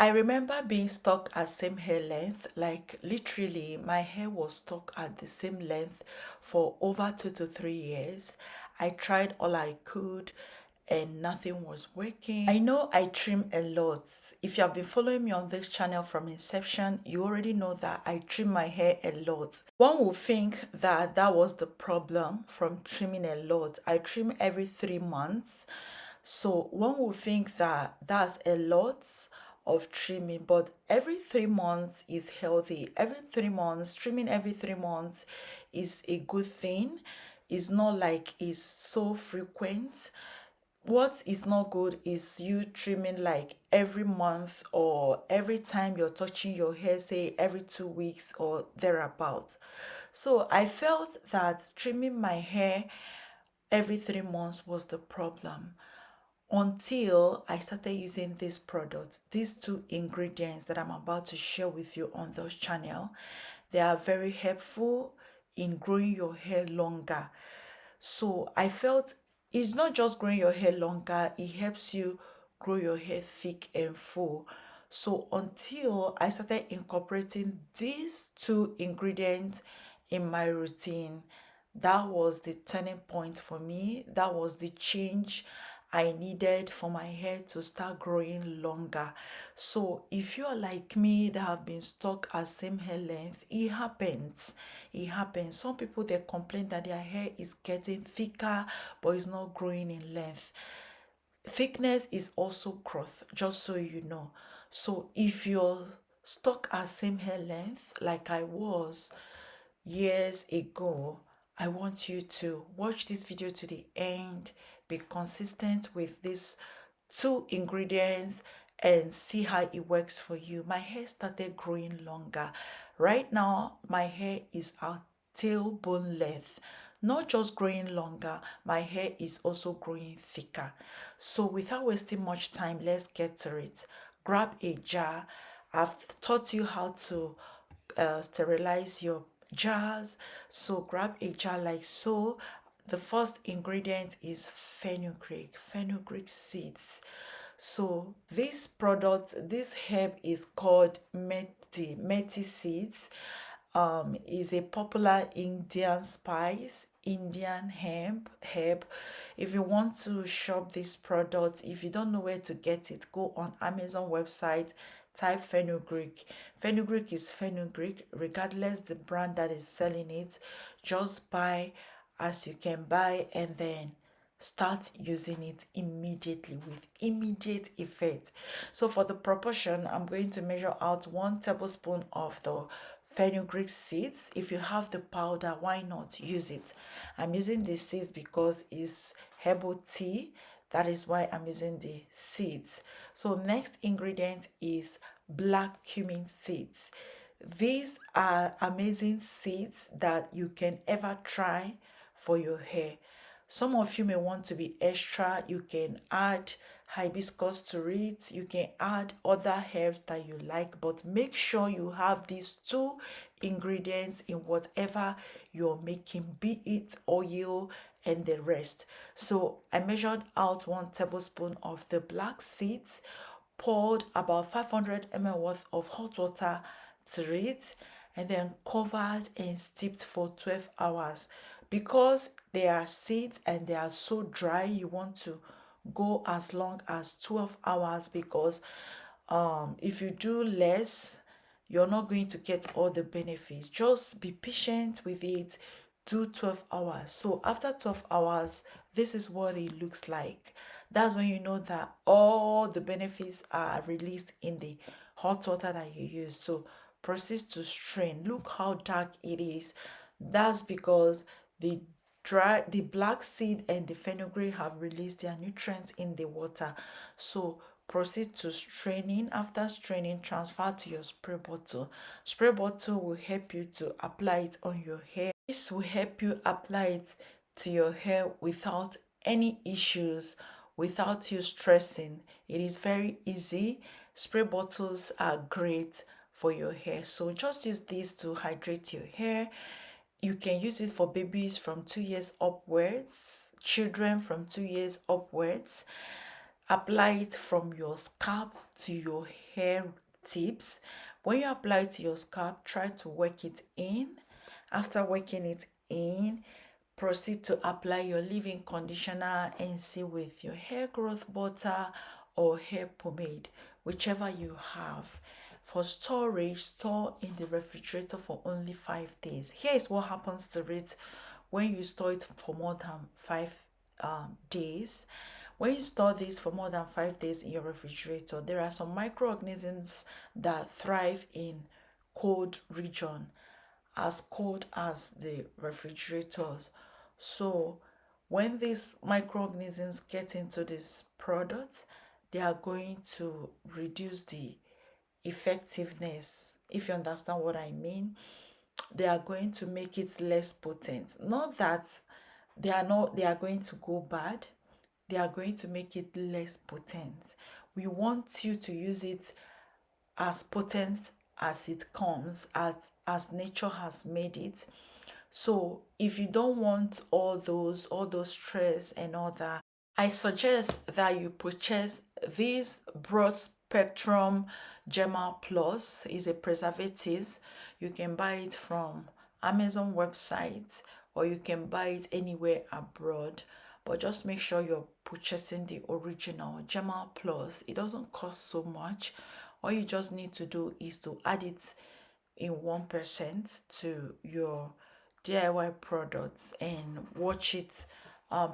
I remember being stuck at same hair length, like literally my hair was stuck at the same length for over 2 to 3 years. I tried all I could and nothing was working. I know I trim a lot. If you have been following me on this channel from inception, you already know that I trim my hair a lot. One would think that that was the problem from trimming a lot. I trim every 3 months. So one would think that that's a lot of trimming, but every 3 months is healthy. Every 3 months, trimming every 3 months is a good thing. It's not like it's so frequent. What is not good is you trimming like every month or every time you're touching your hair, say every 2 weeks or thereabout. So I felt that trimming my hair every 3 months was the problem until I started using this product. These two ingredients that I'm about to share with you on this channel, they are very helpful in growing your hair longer. So I felt it's not just growing your hair longer, it helps you grow your hair thick and full. So until I started incorporating these two ingredients in my routine, that was the turning point for me. That was the change I needed for my hair to start growing longer. So if you're like me that have been stuck at same hair length, it happens. It happens. Some people they complain that their hair is getting thicker but it's not growing in length. Thickness is also growth, just so you know. So if you're stuck at same hair length like I was years ago, I want you to watch this video to the end, be consistent with these two ingredients and see how it works for you. My hair started growing longer. Right now, my hair is at tailbone length. Not just growing longer, my hair is also growing thicker. So without wasting much time, let's get to it. Grab a jar. I've taught you how to sterilize your jars. So grab a jar like so. The first ingredient is fenugreek seeds. So this product, this herb is called meti seeds. Is a popular Indian spice, Indian herb. If you want to shop this product, if you don't know where to get it, go on Amazon website, type fenugreek. Fenugreek is fenugreek, regardless the brand that is selling it. Just buy as you can buy and then start using it immediately with immediate effect. So for the proportion, I'm going to measure out 1 tablespoon of the fenugreek seeds. If you have the powder, why not use it? I'm using the seeds because it's herbal tea. That is why I'm using the seeds. So next ingredient is black cumin seeds. These are amazing seeds that you can ever try for your hair. Some of you may want to be extra. You can add hibiscus to it. You can add other herbs that you like, but make sure you have these two ingredients in whatever you're making, be it oil and the rest. So I measured out 1 tablespoon of the black seeds, poured about 500 ml worth of hot water to it, and then covered and steeped for 12 hours. Because they are seeds and they are so dry, you want to go as long as 12 hours because if you do less, you're not going to get all the benefits. Just be patient with it. Do 12 hours. So after 12 hours, this is what it looks like. That's when you know that all the benefits are released in the hot water that you use. So proceed to strain. Look how dark it is. That's because the black seed and the fenugreek have released their nutrients in the water. So proceed to straining. After straining, transfer to your spray bottle. Spray bottle will help you to apply it on your hair. This will help you apply it to your hair without any issues, without you stressing. It is very easy. Spray bottles are great for your hair. So just use this to hydrate your hair. You can use it for babies from 2 years upwards, children from 2 years upwards. apply it from your scalp to your hair tips. When you apply it to your scalp, try to work it in. After working it in, proceed to apply your leave-in conditioner and see with your hair growth butter or hair pomade, whichever you have. For storage, store in the refrigerator for only 5 days. Here is what happens to it when you store it for more than 5 days. When you store this for more than 5 days in your refrigerator, there are some microorganisms that thrive in cold region, as cold as the refrigerators. So when these microorganisms get into this product, they are going to reduce the effectiveness. If you understand what I mean, they are going to make it less potent. Not that they are going to go bad, they are going to make it less potent. We want you to use it as potent as it comes, as nature has made it. So if you don't want all those stress and all that, I suggest that you purchase this broad spectrum Gemma Plus. Is a preservative. You can buy it from Amazon website or you can buy it anywhere abroad, but just make sure you're purchasing the original Gemma Plus. It doesn't cost so much. All you just need to do is to add it in 1% to your DIY products and watch it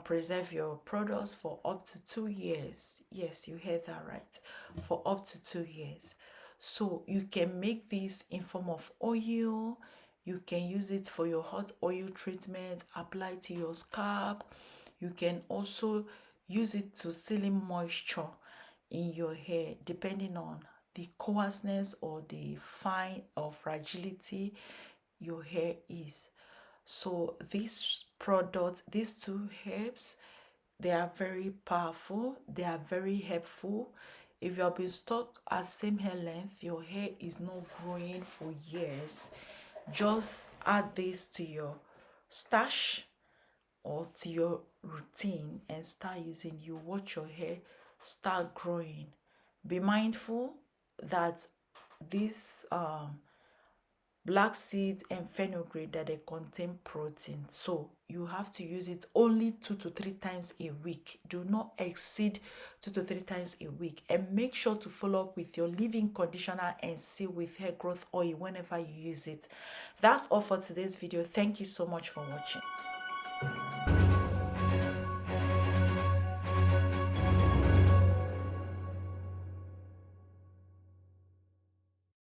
preserve your products for up to 2 years. Yes, you heard that right. For up to 2 years. So you can make this in form of oil. You can use it for your hot oil treatment, apply to your scalp. You can also use it to seal in moisture in your hair, depending on the coarseness or the fine or fragility your hair is. So these products, these two herbs, they are very powerful, they are very helpful. If you have been stuck at same hair length, your hair is not growing for years, just add this to your stash or to your routine and start using. You watch your hair start growing. Be mindful that this black seeds and fenugreek, that they contain protein, so you have to use it only 2 to 3 times a week. Do not exceed 2 to 3 times a week, and make sure to follow up with your leave-in conditioner and seal with hair growth oil whenever you use it. That's all for today's video. Thank you so much for watching.